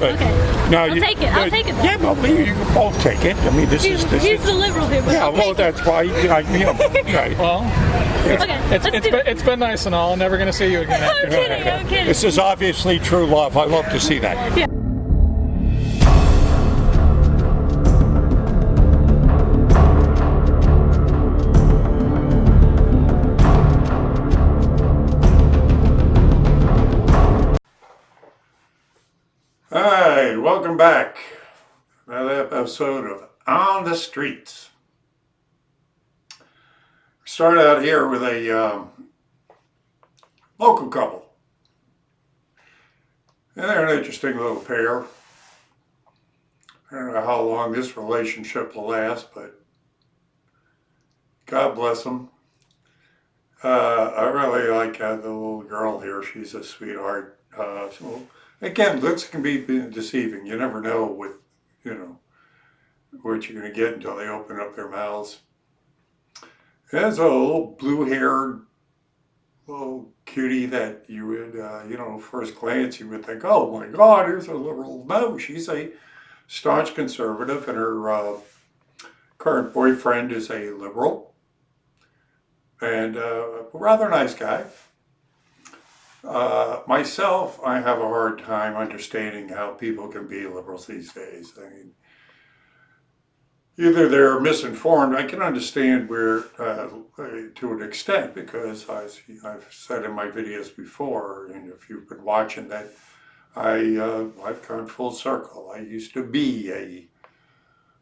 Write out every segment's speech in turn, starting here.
But Okay. no, I'll take it. I'll take it then. Yeah, but you can both take it. I mean, this He's is the liberal here, but yeah. I'll Well, take that's why right. Well, it. Okay, it's been nice and all. I'm never going to see you again after I'm kidding, I'm kidding. This is obviously true love. I love to see that. Yeah. All right, welcome back. Another episode of On the Streets. Start out here with a local couple. And they're an interesting little pair. I don't know how long this relationship will last, but God bless them. I really like the little girl here. She's a sweetheart. So again, looks can be deceiving. You never know what you're going to get until they open up their mouths. There's a little blue-haired little cutie that you would, first glance you would think, oh my God, here's a liberal. No, she's a staunch conservative, and her current boyfriend is a liberal and a rather nice guy. Myself, I have a hard time understanding how people can be liberals these days. I mean, either they're misinformed. I can understand where, to an extent, because I've said in my videos before, and if you've been watching that, I've gone full circle. I used to be a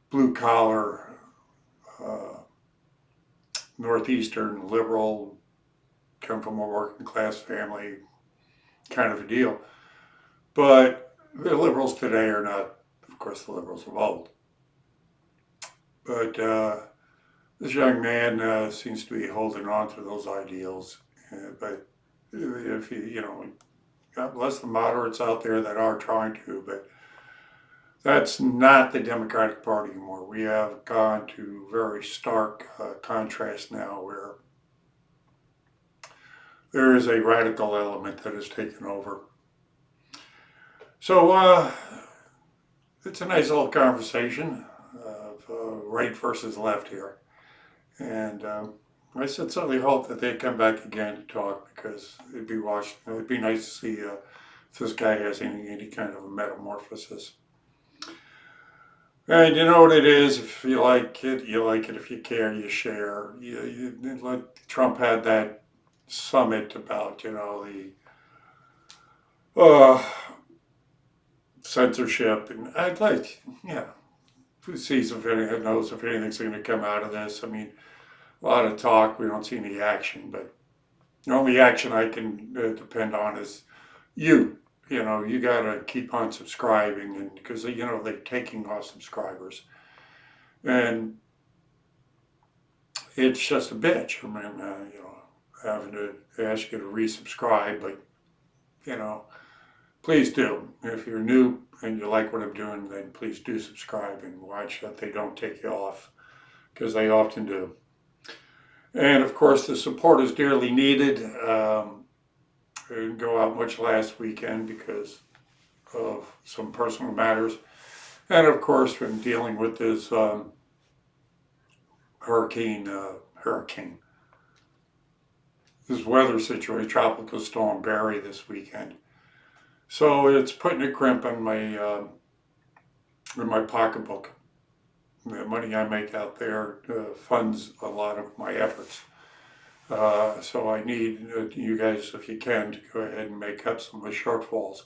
blue-collar, northeastern liberal, come from a working-class family kind of a deal. But the liberals today are not, of course, the liberals of old. But this young man seems to be holding on to those ideals. But if God bless the moderates out there that are trying to, but that's not the Democratic Party anymore. We have gone to very stark contrast now where there is a radical element that has taken over. So it's a nice little conversation of right versus left here. And I sincerely hope that they come back again to talk, because it'd be nice to see if this guy has any kind of a metamorphosis. And you know what it is, if you like it, you like it. If you care, you share. Like Trump had that summit about, the censorship. And I'd like, who sees if anything, knows if anything's going to come out of this. I mean, a lot of talk, we don't see any action, but the only action I can depend on is you. You got to keep on subscribing, and because they're taking off subscribers, and it's just a bitch. I mean, having to ask you to resubscribe, but please do. If you're new and you like what I'm doing, then please do subscribe and watch that they don't take you off, because they often do. And of course, the support is dearly needed. I didn't go out much last weekend because of some personal matters. And of course, when dealing with this hurricane, this weather situation, Tropical Storm Barry this weekend. So it's putting a crimp in my pocketbook. The money I make out there funds a lot of my efforts. So I need you guys, if you can, to go ahead and make up some of the shortfalls.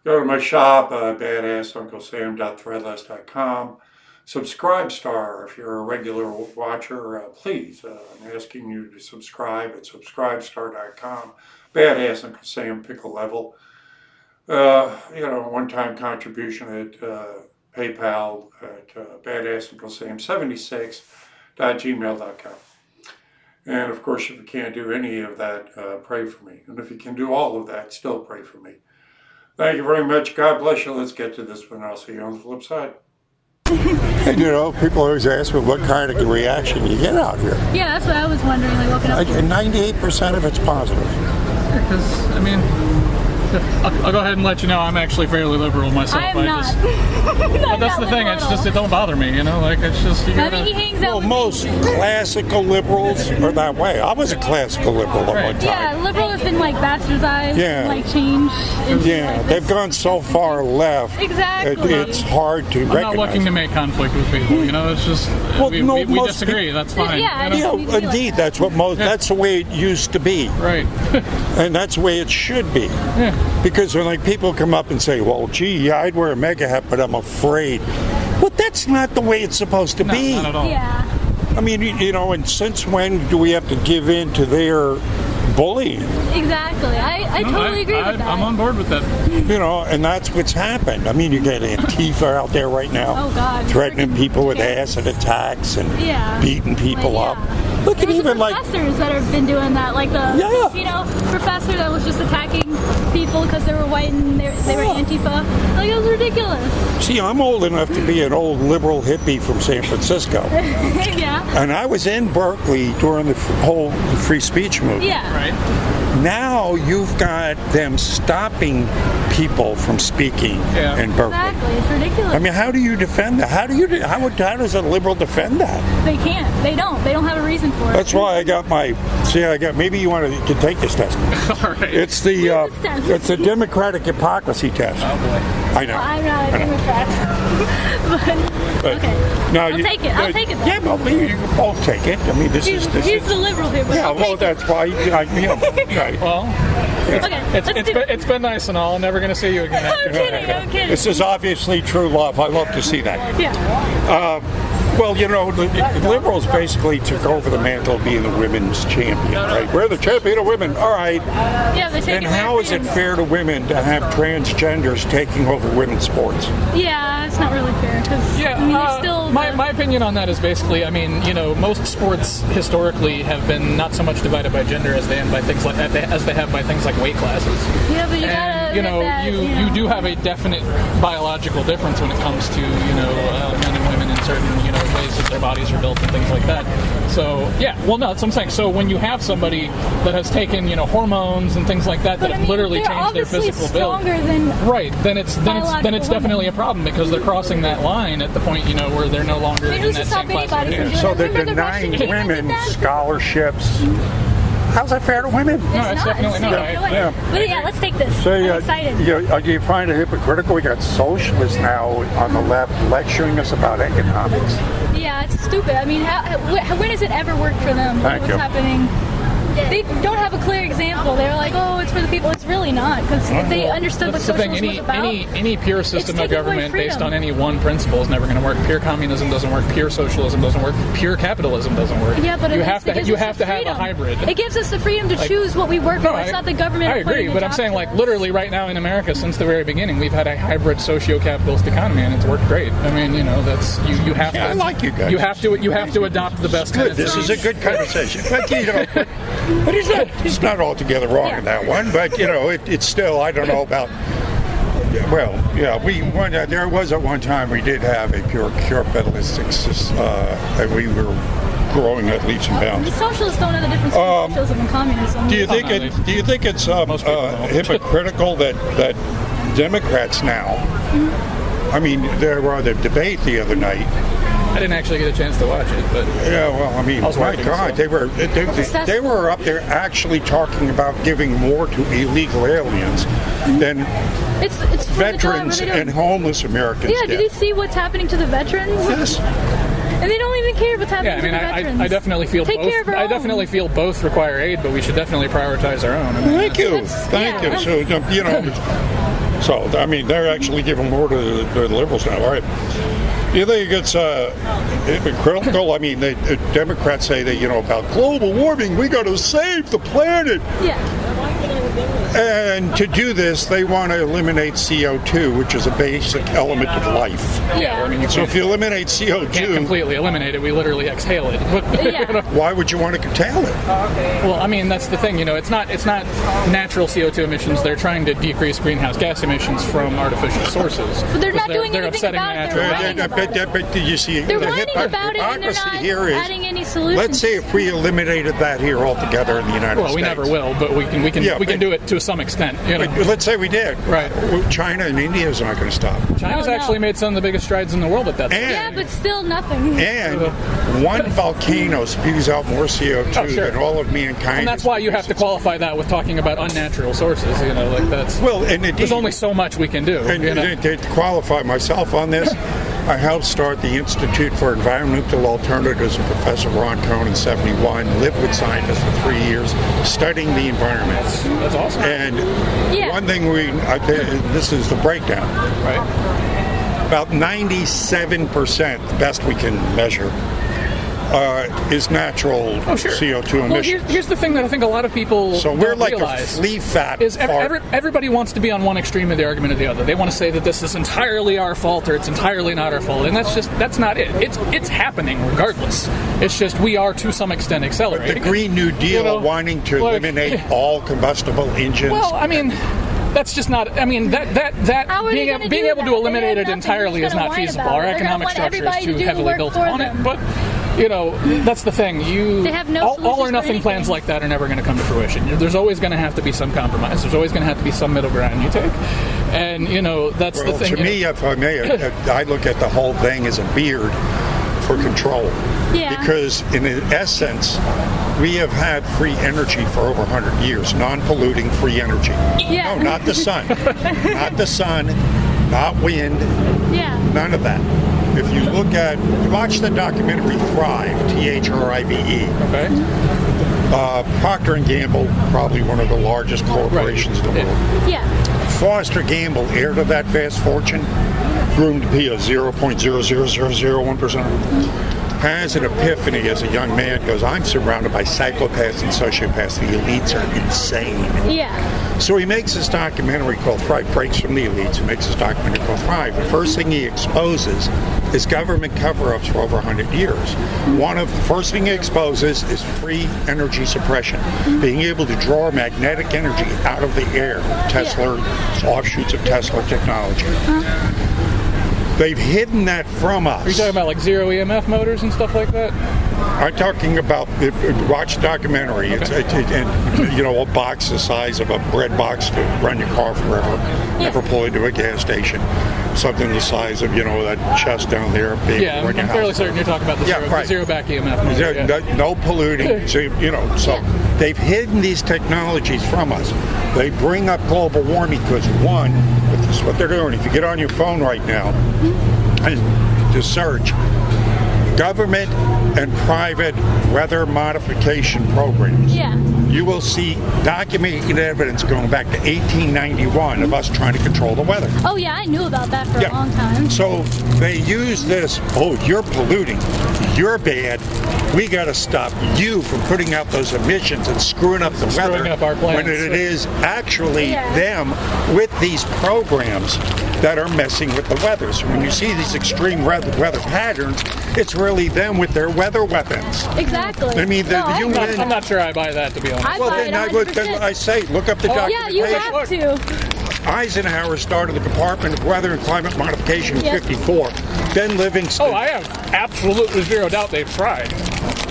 Go to my shop, badassunclesam.threadless.com. Subscribestar, if you're a regular watcher, please. I'm asking you to subscribe at subscribestar.com. Badass Uncle Sam Pickle Level. One-time contribution at PayPal at badassunclesam76.gmail.com. And of course, if you can't do any of that, pray for me. And if you can do all of that, still pray for me. Thank you very much. God bless you. Let's get to this one. I'll see you on the flip side. And people always ask me what kind of reaction you get out here. Yeah, that's what I was wondering. Like, what can I? And 98% of it's positive. Because, I'll go ahead and let you know I'm actually fairly liberal myself. I am not. But that's the thing. It's just it don't bother me. You know, like it's just you I gotta. mean, he hangs out Well, with most classical liberals are that way. I was a classical liberal at one Yeah, time. liberal has been like bastardized, Yeah. and, like changed. into, Yeah, like, they've this- gone so far left. Exactly. It's hard to I'm not recognize. looking to make conflict with people. You know, it's just Well, we, no, we most disagree. peop- That's fine. Yeah, you know? need to be like Indeed, that. that's what most. That's the way it used to be, Right. and that's the way it should be. Yeah. Because when like people come up and say, "Well, gee, yeah, I'd wear a mega hat, but I'm afraid," well, that's not the way it's supposed to No, be. not at all. Yeah. I mean, you know, and since when do we have to give in to their bullying? Exactly. I No, totally agree with that. I'm on board with that. You know, and that's what's happened. I mean, you get Antifa out there right now, Oh, God. threatening Freaking people with terrorists. acid attacks and Yeah. beating people Like, up. yeah. Look at There's even the like, professors that have been doing that, like the Yeah. Filipino professor that was just attacking people because they were white and they were Antifa. Like, it was ridiculous. see, I'm old enough to be an old liberal hippie from San Francisco, Yeah. and I was in Berkeley during the whole free speech movement. Yeah. Right. Now you've got them stopping people from speaking Yeah. in Berkeley. Exactly. It's ridiculous. I mean, how do you defend that? How does a liberal defend that? They can't. They don't. They don't have a reason for it. That's why I got my. See, I got. Maybe you want to take this test. All right. It's the. What's this test? It's a democratic hypocrisy test. Oh boy. I know. I'm not a Democrat. But- okay. No, I'll take it. I'll take it. Yeah, but you can both take it. I mean, this He's is. the liberal here, but Yeah, I'll well, take it. that's why. Right. Well, Okay. Let's do it. it's been nice and all. I'm never gonna see you again after I'm that. kidding. I'm kidding. This is obviously true love. I love to see that. Yeah. Well, you know, the liberals basically took over the mantle of being the women's champion, right? We're the champion of women. All right. Yeah. They take And it how back is it in. fair to women to have transgenders taking over women's sports? Yeah, it's not really fair because Yeah, I mean, they're still my opinion on that is basically, I mean, you know, most sports historically have been not so much divided by gender as they have by things like weight classes. Yeah, but you gotta And you know, admit that, you do have a definite biological difference when it comes to men and women in certain ways that their bodies are built and things like that. So yeah, well, no, that's what I'm saying. So when you have somebody that has taken hormones and things like that But that I have mean, literally they're changed their obviously physical build. stronger than Right, then it's biological definitely a women. problem because they're crossing that line at the point where they're no longer I mean, in who's that to same stop anybody from classification. doing So that? they're Remember the denying Russian kid that did women that? scholarships. How's that fair to women? No, it's definitely not. Yeah. But yeah, let's take this. So I'm excited. you find it hypocritical? We got socialists now on the left lecturing us about economics. Yeah, it's stupid. I mean, when has it ever worked for them? Thank What's you. happening? They don't have a clear example. They're like, oh, it's for the people. It's really not, because if they understood what That's the thing. socialism was about, Any pure system of taking away government based freedom. on any one principle is never going to work. Pure communism doesn't work. Pure socialism doesn't work. Pure capitalism doesn't work. yeah, but you at have least it to gives you us have the to have a freedom. hybrid. It gives us the freedom to choose what we work for. It's not the government. I agree, appointing a but I'm job saying to like us. literally right now in America since the very beginning we've had a hybrid socio-capitalist economy and it's worked great. I mean, that's you have Yeah, to. I like you guys. You have to adopt the best. Good. tenets This of is a each. good conversation. But but he's not altogether wrong in that one. But it's still, I don't know about. Well, yeah, there was at one time we did have a pure capitalistic system, and we were growing at leaps and The bounds. socialists don't know the difference between socialism and communism. Do you think no, do you think it's Most people don't. hypocritical that Democrats now? I mean, there was a debate the other night. I didn't actually get a chance to watch it, but Yeah, well, I mean, I was my working, God, so. they were up there actually talking about giving more to illegal aliens than It's for veterans the job, and homeless Americans yeah, did you see what's happening to the veterans? Yes. And they don't even care what's happening yeah, I to mean, the veterans. I definitely feel Take both. care of our I own. definitely feel both require aid, but we should definitely prioritize our own. I mean, Thank you. That's- Thank yeah. you. So, I mean, they're actually giving more to the liberals now. All right. Do you think it's hypocritical? I mean, the Democrats say that, about global warming, we got to save the planet. Yeah. And to do this, they want to eliminate CO2, which is a basic element of life. Yeah. I mean, you So can't, if you eliminate can't CO2, completely eliminate it. We literally exhale it. But, Yeah. why would you want to curtail it? well, I mean, that's the thing. It's not natural CO2 emissions. They're trying to decrease greenhouse gas emissions from artificial sources. But they're not Because doing they're anything upsetting about it. natural They're gas. whining about But you see, They're the whining about it, and they're hypocrisy not here is, adding any solutions. let's say if we eliminated that here altogether in the United Well, States. we never will, but we can Yeah, we can can do it to some extent. You know, Let's say we did. Right. China and India is not going to stop. China's No. actually made some of the biggest strides in the world at that. And- Yeah, but still nothing. And one volcano spews out more CO2 Oh, sure. than all of mankind. And that's why you have to qualify that with talking about unnatural sources. You know, like that's. Well, and There's only so much we can do. And you know? to qualify myself on this, I helped start the Institute for Environmental Alternatives with Professor Ron Cohn in '71. Lived with scientists for 3 years, studying the environment. That's awesome. And Yeah. one thing this is the breakdown. Right. About 97%, the best we can measure, is natural Oh, sure. CO2 Well, emissions. here's the thing that I think a lot of people So we're don't like realize. a flea fat. Is fart. everybody wants to be on one extreme of the argument or the other. They want to say that this is entirely our fault or it's entirely not our fault, and that's not it. It's happening regardless. It's just we are to some extent The accelerating. Green New Deal You know, wanting to like- eliminate all combustible engines. Well, I mean, that's just not. I mean, that How are they being, gonna being do able to that? eliminate They it have nothing. entirely They're is just not gonna whine feasible. about Our it. They're gonna economic want structure is everybody to too do the heavily work built for on them. it. But you know, that's the thing. They have no all solutions or for nothing plans anything. like that are never going to come to fruition. There's always going to have to be some compromise. There's always going to have to be some middle ground you take. And you know, that's Well, the thing. to me, if I may, I look at the whole thing as a beard for control. Yeah. Because in essence, we have had free energy for over 100 years, non-polluting free energy. Yeah. No, not the sun. Not the sun, not wind, Yeah. none of that. If you watch the documentary Thrive, THRIVE, Okay. Procter & Gamble, probably one of the largest corporations in the world. Yeah. Foster Gamble, heir to that vast fortune, groomed to be a 0.00001%, has an epiphany as a young man, goes, I'm surrounded by psychopaths and sociopaths. The elites are insane. Yeah. So he makes this documentary called Thrive, breaks from the elites, and makes this documentary called Thrive. The first thing he exposes is government cover-ups for over 100 years. One of the first thing he exposes is free energy suppression, being able to draw magnetic energy out of the air, Tesla, offshoots of Tesla technology. They've hidden that from us. Are you talking about like zero EMF motors and stuff like that? I'm talking about watch the documentary. It's and you know, a box the size of a bread box to run your car forever. Never pull into a gas station. Something the size of, you know, that chest down there. Big, Yeah, run your I'm fairly house. certain you're talking about the Yeah, zero, right. the zero back EMF motor. Yeah. No polluting. So, you know, so they've hidden these technologies from us. They bring up global warming because, one, this is what they're doing. If you get on your phone right now and just search government and private weather modification programs, Yeah. you will see documented evidence going back to 1891 of us trying to control the weather. Oh yeah, I knew about that for a long time. So they use this, oh, you're polluting, you're bad, we got to stop you from putting out those emissions and screwing up the weather. up our plans. When it is actually Yeah. them with these programs that are messing with the weather. So when you see these extreme weather patterns, it's really them with their weather weapons. Exactly. I mean, the I- UN I'm not sure I buy that, to be honest. I Well, buy it then I would. Then 100%. I say, look up the Yeah, documentation. you have to. Eisenhower started the Department of Weather and Climate Modification in Yes. '54. Then Livingston. Oh, I have absolutely zero doubt they've tried.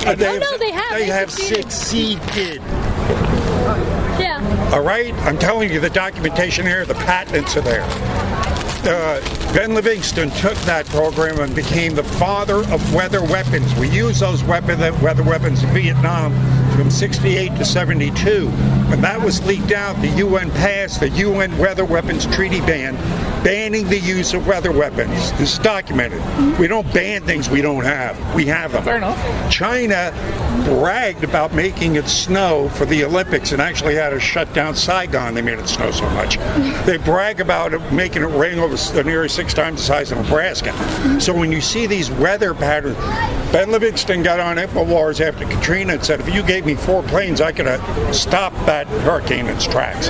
no, they have. They They have succeeded. succeeded. Yeah. All right, I'm telling you, the documentation here, the patents are there. Ben Livingston took that program and became the father of weather weapons. We used those weather weapons in Vietnam from 68 to 72. When that was leaked out, the UN passed the UN Weather Weapons Treaty banning the use of weather weapons. This is documented. We don't ban things we don't have. We have them. Fair enough. China bragged about making it snow for the Olympics and actually had to shut down Saigon. They made it snow so much. They brag about it, making it rain over an area 6 times the size of Nebraska. So when you see these weather patterns, Ben Livingston got on InfoWars after Katrina and said, if you gave me 4 planes, I could have stopped that hurricane in its tracks.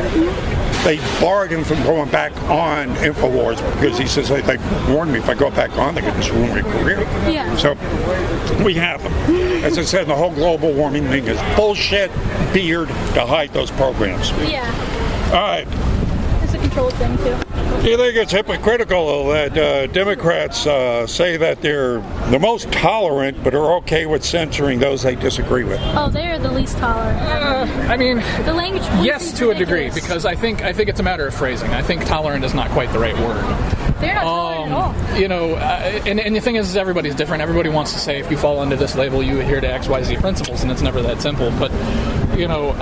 They barred him from going back on InfoWars because he says, they warned me if I go back on, they could just ruin my career. Yeah. So we have them. As I said, the whole global warming thing is bullshit, beard to hide those programs. Yeah. All right. It's a control troll thing too. Do you think it's hypocritical that Democrats say that they're the most tolerant, but are okay with censoring those they disagree with? Oh, they're the least tolerant. I mean, The language. yes, police to a is degree, ridiculous. because I think it's a matter of phrasing. I think tolerant is not quite the right word. they're not tolerant at all. You know, and the thing is everybody's different. Everybody wants to say if you fall under this label, you adhere to XYZ principles, and it's never that simple. But you know,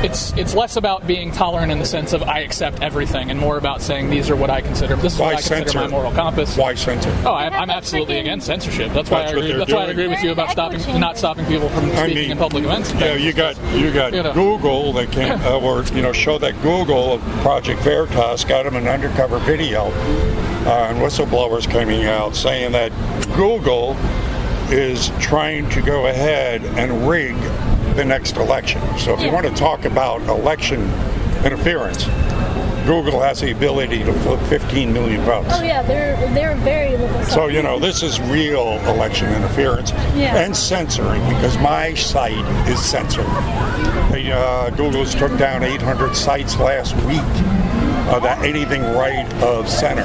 it's less about being tolerant in the sense of I accept everything, and more about saying these are what I consider. This is Why what I consider censor? my moral compass. Why censor? Oh, They have I'm that absolutely freaking- against censorship. That's why That's I what agree. they're That's why I doing. agree with you about They're in echo stopping, not chambers. stopping people from speaking in public events. and Yeah, things. you got You know. Google that came, or show that Google Project Veritas got them an undercover video, and whistleblowers coming out saying that Google is trying to go ahead and rig the next election. So if you Yeah. want to talk about election interference, Google has the ability to flip 15 million votes. Oh yeah, they're very liberal. So, this is real election interference Yeah. and censoring, because my site is censored. Google's took down 800 sites last week that anything right of center.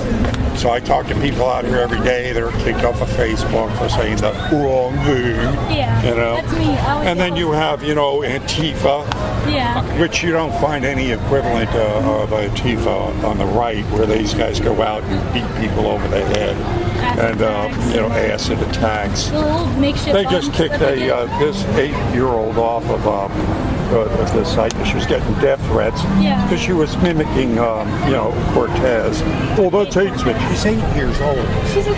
So I talk to people out here every day that are kicked off of Facebook for saying the wrong thing. Yeah, You know? that's me. I always And then you have, Antifa, Yeah. which you don't find any equivalent of Antifa on the right, where these guys go out and beat people over the head, Acid and attacks. acid attacks. The little makeshift. They just bombs kicked that they get. this 8-year-old off of the site. She was getting death threats Yeah. because she was mimicking, Cortez. Well, that's hate speech. She's 8 years old. She's 8.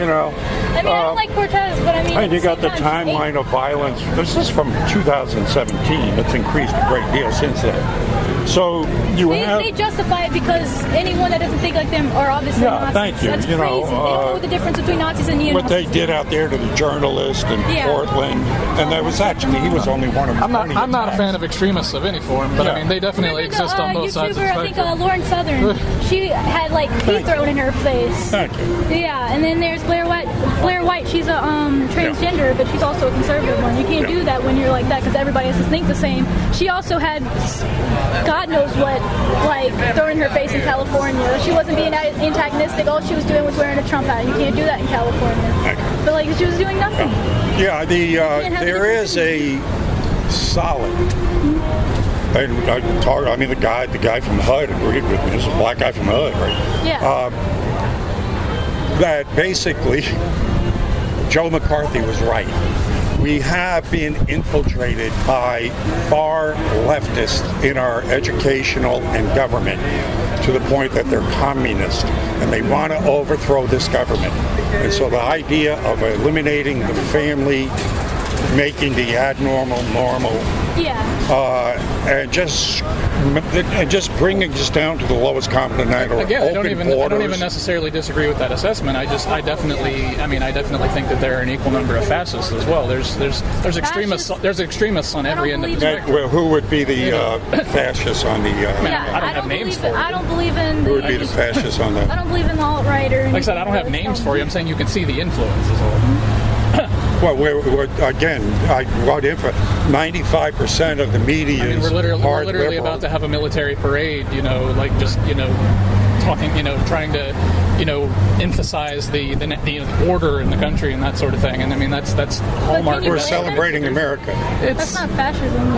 I mean, I don't like Cortez, but I mean. And you at the got the same time, she's 8. timeline of violence. This is from 2017. It's increased a great deal since then. So you have. They justify it because anyone that doesn't think like them are obviously Yeah, Nazis. thank you. That's crazy. They don't know the difference between Nazis and neo-Nazis. What they did out there to the journalist in Yeah. Portland, and that was actually, he was only one of I'm not 20 a attacks. fan of extremists of any form, but Yeah. I mean they definitely Remember exist on both sides of the YouTuber, I think spectrum. Lauren Southern, she had like pea thrown in her face. Thank you. Yeah, and then there's Blair White. Blair White, she's a transgender, but she's also a conservative one. You can't do that when you're like that because everybody has to think the same. She also had God knows what, like thrown in her face in California. She wasn't being antagonistic. All she was doing was wearing a Trump hat. You can't do that in California. But like she was doing nothing. Yeah, have there a is a solid. The guy from HUD agreed with me. This is a black guy from HUD, right? Yeah. That basically Joe McCarthy was right. We have been infiltrated by far leftists in our educational and government to the point that they're communist and they want to overthrow this government. And so the idea of eliminating the family, making the abnormal normal, yeah. and just bringing us down to the lowest common denominator. Again, I don't borders. even necessarily disagree with that assessment. I definitely think that there are an equal number of fascists as well. There's extremists. There's extremists on every end of the believe spectrum. Well, who would be the fascists on the? Yeah, I don't have names for you. I don't believe in Who would be the fascists on I the? don't believe in the alt-right or Like I said, I don't have names for you. I'm saying you can see the influence is all. Well, again, what if 95% of the media I mean, is we're literally liberal. about to have a military parade, talking, trying to, emphasize the order in the country and that sort of thing. And I mean, that's hallmark. you We're really- celebrating America. That's not fascism.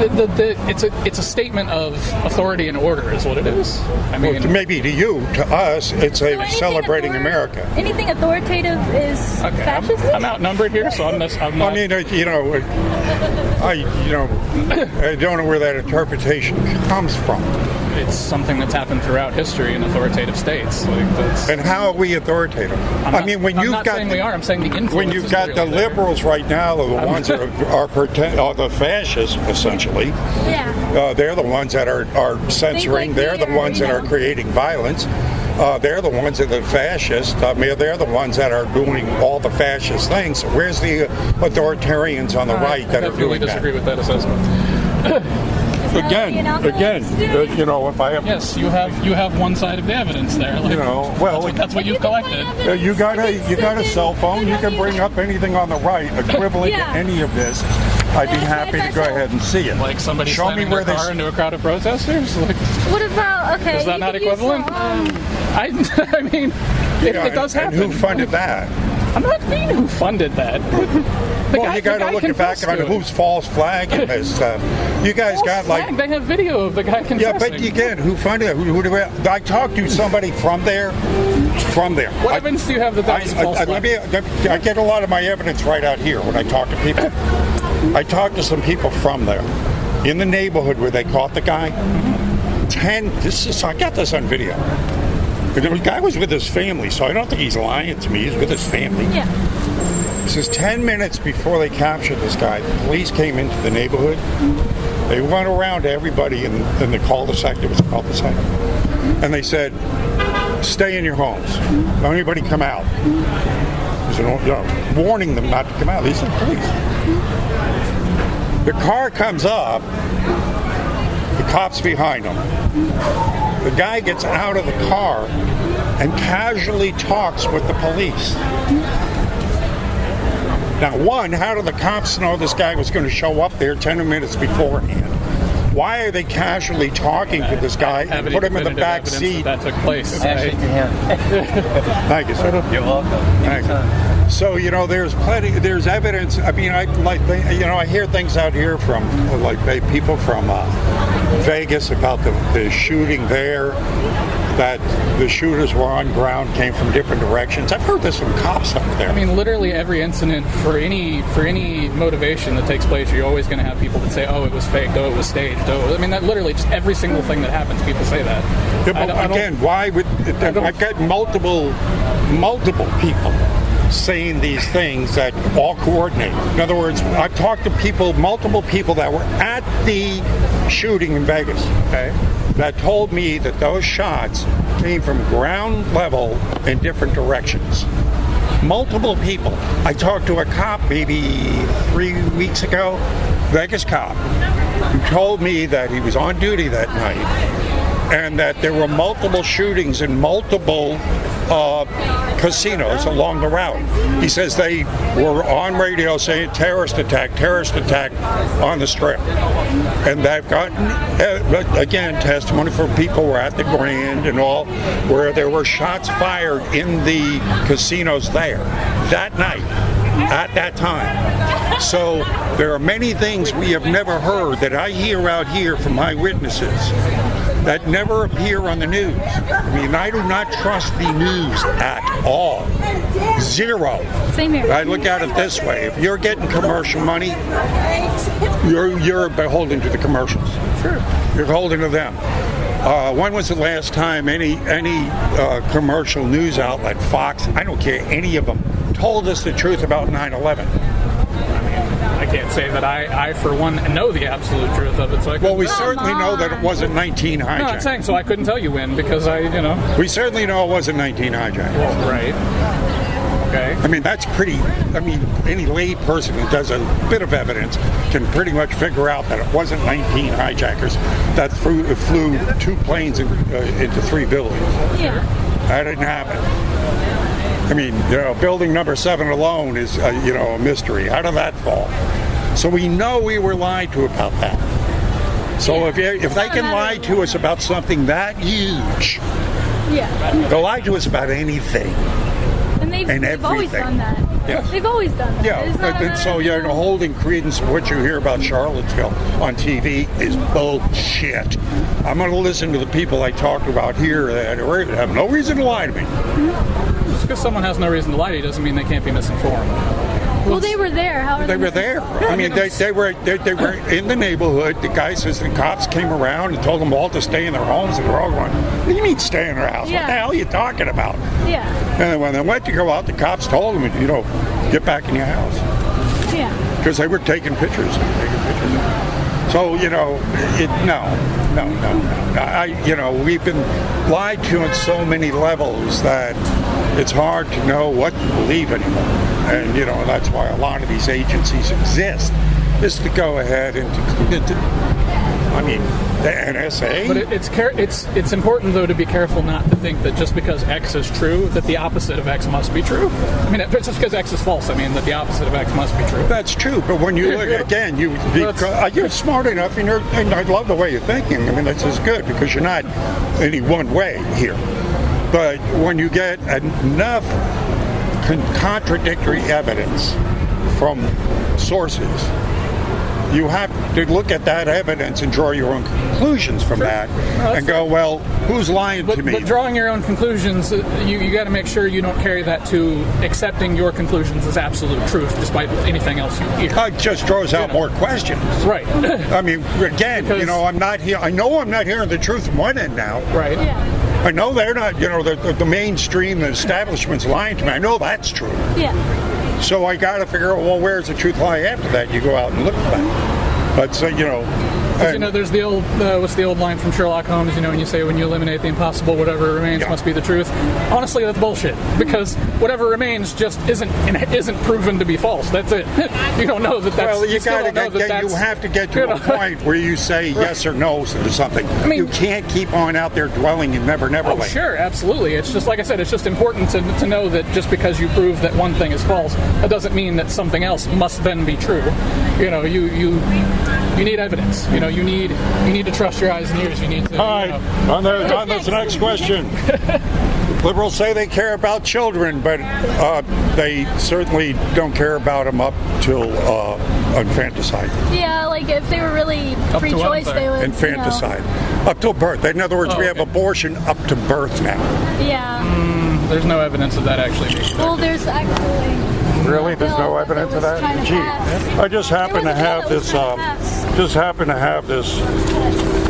It's a statement of authority and order, is what it is. I mean, Well, maybe to you, to us, it's So a anything Celebrating America. Anything authoritative is okay, fascist? I'm outnumbered here, so I'm not. I mean, I don't know where that interpretation comes from. It's something that's happened throughout history in authoritative states. Like that's. And how are we authoritative? I'm not saying we are. I'm saying the influence. When you've is got the really there. liberals right now, are the ones that are the fascists, essentially. Yeah. They're the ones that are censoring. like They're me the or, ones that are creating violence. They're the ones that are fascists. They're the ones that are doing all the fascist things. Where's the authoritarians on the right that I are definitely doing disagree that? with that assessment. Again, if I have, Yes, you have one side of the evidence there. Like, that's what you've collected. you got a cell phone. You can bring up anything on the right equivalent Yeah. to any of this. I'd be happy to go ahead and see it. Like somebody show me slamming where their they. car into a crowd of protesters? Like, What about, okay. is that you not could use equivalent? I mean, it does and happen. who funded that? I'm not being who funded that. Well, you got to look back on who's false flagging this stuff. You guys got like. They have video of the guy confessing. Yeah, but again, who funded it? Who do I talked to somebody from there. What evidence do you have that that was false flag? I get a lot of my evidence right out here when I talk to people. I talked to some people from there in the neighborhood where they caught the guy. I got this on video. The guy was with his family, so I don't think he's lying to me. He's with his family. Yeah. This is 10 minutes before they captured this guy. The police came into the neighborhood. They went around to everybody in the cul-de-sac. There was a cul-de-sac. And they said, stay in your homes. Don't anybody come out. So, warning them not to come out. These are police. The car comes up. The cop's behind him. The guy gets out of the car and casually talks with the police. Now, one, how do the cops know this guy was going to show up there 10 minutes beforehand? Why are they casually talking to this guy and put him in the back seat? That took place. Thank you, sir. You're welcome. Thank you. So, there's evidence. I mean, I hear things out here from people from Vegas about the shooting there, that the shooters were on ground, came from different directions. I've heard this from cops up there. I mean, literally every incident for any motivation that takes place, you're always going to have people that say, "Oh, it was faked. Oh, it was staged." Oh, I mean, that literally just every single thing that happens, people say that. Yeah, but again, why would I've got multiple people saying these things that all coordinate. In other words, I've talked to multiple people that were at the shooting in Vegas. Okay. That told me that those shots came from ground level in different directions. Multiple people. I talked to a cop maybe 3 weeks ago, Vegas cop, who told me that he was on duty that night and that there were multiple shootings in multiple casinos along the route. He says they were on radio saying terrorist attack on the Strip. And they've gotten, again, testimony from people who were at the Grand and all, where there were shots fired in the casinos there that night, at that time. So there are many things we have never heard that I hear out here from my witnesses that never appear on the news. I mean, I do not trust the news at all. Zero. Same here. I look at it this way. If you're getting commercial money, you're beholden to the commercials. Sure. You're beholden to them. When was the last time any commercial news outlet, Fox, I don't care, any of them, told us the truth about 9/11? I can't say that I for one, know the absolute truth of it. So Well, we certainly know that it wasn't 19 hijacked. No, I'm saying so. I couldn't tell you when because We certainly know it wasn't 19 hijacked. Well, right. Okay. I mean, that's pretty. I mean, any lay person who does a bit of evidence can pretty much figure out that it wasn't 19 hijackers that flew 2 planes into 3 buildings. Yeah. That didn't happen. I mean, building number 7 alone is, a mystery. How did that fall? So we know we were lied to about that. So if they can lie to us about something that huge, they'll lie to us about anything. And they've always everything. done that. Yeah. They've always done that. Yeah, It's not- and so holding credence to what you hear about Charlottesville on TV is bullshit. I'm going to listen to the people I talked about here that have no reason to lie to me. Just because someone has no reason to lie to you doesn't mean they can't be misinformed. Well, they were there. How are They were there. I mean, they were in the neighborhood. The guy says the cops came around and told them all to stay in their homes, and they're all going, "What do you mean stay in their house? Yeah. What the hell are you talking about?" Yeah. And when they went to go out, the cops told them, get back in your house. Yeah. Because they were taking pictures. So, no. We've been lied to on so many levels that it's hard to know what to believe anymore. And, that's why a lot of these agencies exist, is to go ahead and I mean, the NSA. But it's important though to be careful not to think that just because X is true that the opposite of X must be true. I mean, just because X is false, I mean that the opposite of X must be true. That's true, but when you look again, you're smart enough, and I love the way you're thinking. I mean, this is good because you're not any one way here. But when you get enough contradictory evidence from sources, you have to look at that evidence and draw your own conclusions from that, and go, well, who's lying to me? But drawing your own conclusions, you got to make sure you don't carry that to accepting your conclusions as absolute truth, despite anything else you hear. It just draws out more questions. Right. I mean, again, I'm not here. I know I'm not hearing the truth from one end now. Right. Yeah. I know they're not. The mainstream, the establishment's lying to me. I know that's true. Yeah. So I got to figure out, well, where's the truth lie after that? You go out and look for that. But there's the old what's the old line from Sherlock Holmes? When you say when you eliminate the impossible, whatever remains must be the truth. Honestly, that's bullshit because whatever remains just isn't proven to be false. That's it. You don't know that that's. Well, you have to get to a point where you say yes or no to something. I mean, you can't keep on out there dwelling in Never Land. Sure, absolutely. It's just like I said. It's just important to know that just because you prove that one thing is false, that doesn't mean that something else must then be true. You need evidence. You need to trust your eyes and ears. You need to. All right. On this next question. Liberals say they care about children, but they certainly don't care about them up till infanticide. Yeah, like if they were really free choice, they would. Infanticide. Up till birth. In other words, we have abortion up to birth now. Yeah. There's no evidence of that actually being true. Well, there's actually. Really? There's no evidence of that? Gee, I just happen to have this. Just happen to have this.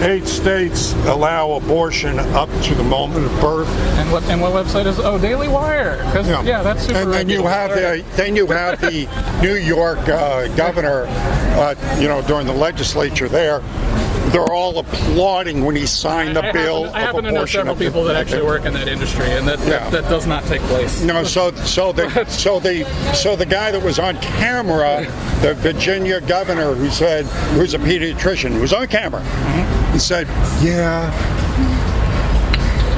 8 states allow abortion up to the moment of birth. And what website is? Oh, Daily Wire. Yeah, that's super. And then you have the New York governor. During the legislature there. They're all applauding when he signed the bill. I happen to know several people that actually work in that industry, and that does not take place. No, so the guy that was on camera, the Virginia governor, who's a pediatrician, who was on camera, he said, "Yeah,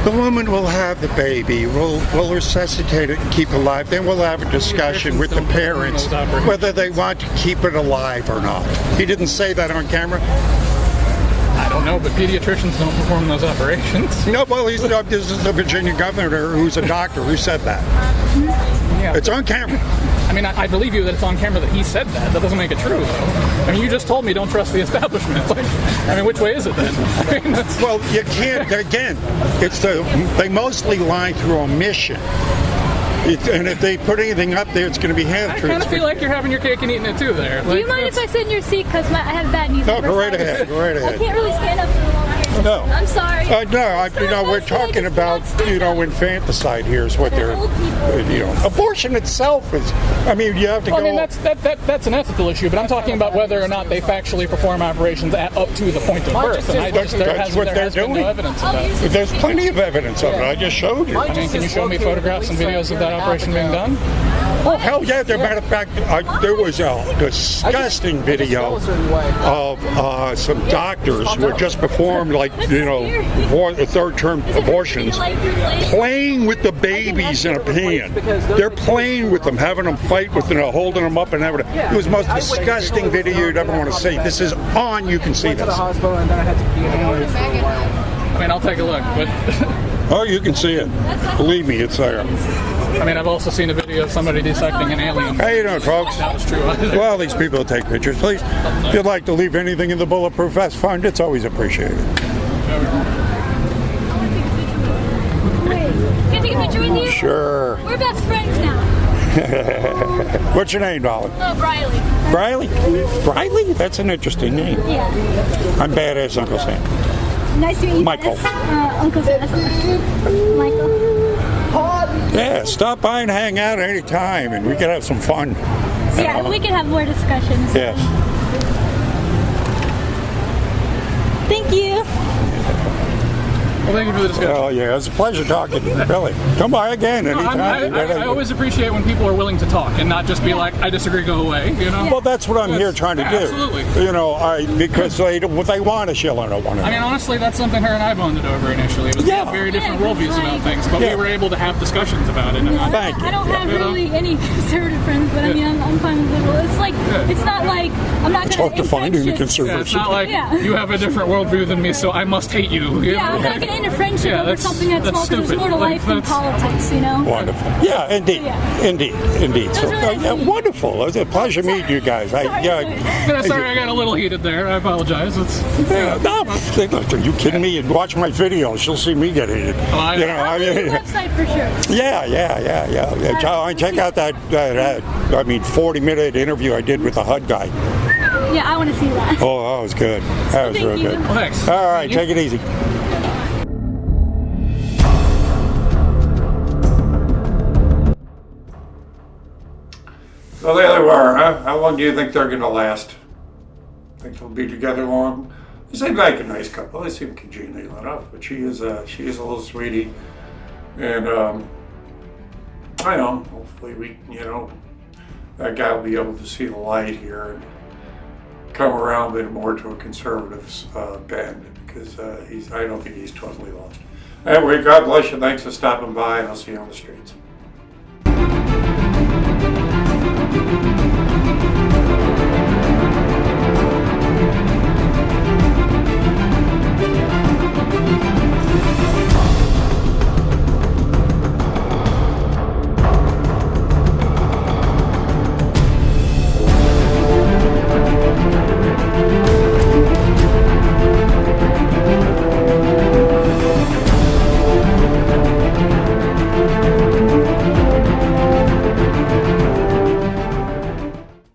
the woman will have the baby. We'll resuscitate it and keep it alive. Then we'll have a discussion with the parents whether they want to keep it alive or not." He didn't say that on camera. I don't know, but pediatricians don't perform those operations. No, well, this is the Virginia governor who's a doctor who said that. Yeah. It's on camera. I mean, I believe you that it's on camera that he said that. That doesn't make it true, though. I mean, you just told me don't trust the establishment. Which way is it then? Well, you can't. Again, they mostly lie through omission. And if they put anything up there, it's going to be half-truths. I kind of feel like you're having your cake and eating it too there. Do you mind if I sit in your seat? Because I have bad knees. No, go right ahead. I can't really stand up for a long time. No. I'm sorry. We're talking about, infanticide here is what they're, abortion itself is, you have to go. I mean, that's an ethical issue, but I'm talking about whether or not they factually perform operations up to the point of birth. And there has been no evidence of that. There's plenty of evidence of it. I just showed you. I mean, can you show me photographs and videos of that operation being done? Oh, hell yeah. As a matter of fact, there was a disgusting video of some doctors who had just performed, third-term abortions, playing with the babies in a pan. They're playing with them, having them fight with them, holding them up and everything. It was the most disgusting video you'd ever want to see. This is on. You can see this. I mean, I'll take a look, but... Oh, you can see it. Believe me, it's there. I mean, I've also seen a video of somebody dissecting an alien. How you doing, folks? That was true. Well, these people take pictures, please. If you'd like to leave anything in the Bulletproof Vest Fund, it's always appreciated. Wait, can I take a picture with you? Sure. We're best friends now. What's your name, darling? Briley. Briley? Briley? That's an interesting name. Yeah. I'm Badass Uncle Sam. Nice to meet you. Michael. Uncle Sam. Michael. Yeah, stop by and hang out any time, and we can have some fun. Yeah, we can have more discussions. Yes. Thank you. Well, thank you for the discussion. Oh, yeah, it's a pleasure talking to you, Billy. Come by again anytime. I always appreciate when people are willing to talk and not just be like, I disagree, go away. You know. Well, that's what I'm here trying to do. Absolutely. You know, because they want to shill on one another. I mean, honestly, that's something her and I bonded over initially. It was Yeah. very different Yeah, worldviews it's about like- things, but Yeah. we were able to have discussions about it. And Thank you. I don't have You know? really any conservative friends, but I mean, I'm fine with liberal. It's like, it's not like I'm not It's going hard to find any Yeah, conservatives. it's not like Yeah. you have a different worldview than me, so I must hate you. You Yeah, know? I'm not getting into friendship Yeah, over that's- something that's that's small because there's stupid. more to Like, life than that's- politics, you know? Wonderful. Yeah, indeed. Yeah. Indeed. So, really nice yeah, meeting you. wonderful. It was a pleasure meeting you guys. Sorry. Yeah, sorry, I got a little heated there. I apologize. It's No, are you kidding me? Watch my videos. You'll see me get heated. I- You know, I I'll leave the mean, website for sure. yeah. Check out that 40-minute interview I did with the HUD guy. Yeah, I want to see that. Oh, that was good. That was Thank real you. good. Well, thanks. All right, take it easy. So there they were, huh? How long do you think they're going to last? Think they'll be together long? They seem like a nice couple. They seem congenial enough, but she is a little sweetie, and I know. Hopefully, that guy will be able to see the light here and come around a bit more to a conservative bend, because I don't think he's totally lost. Anyway, God bless you. Thanks for stopping by, and I'll see you on the streets.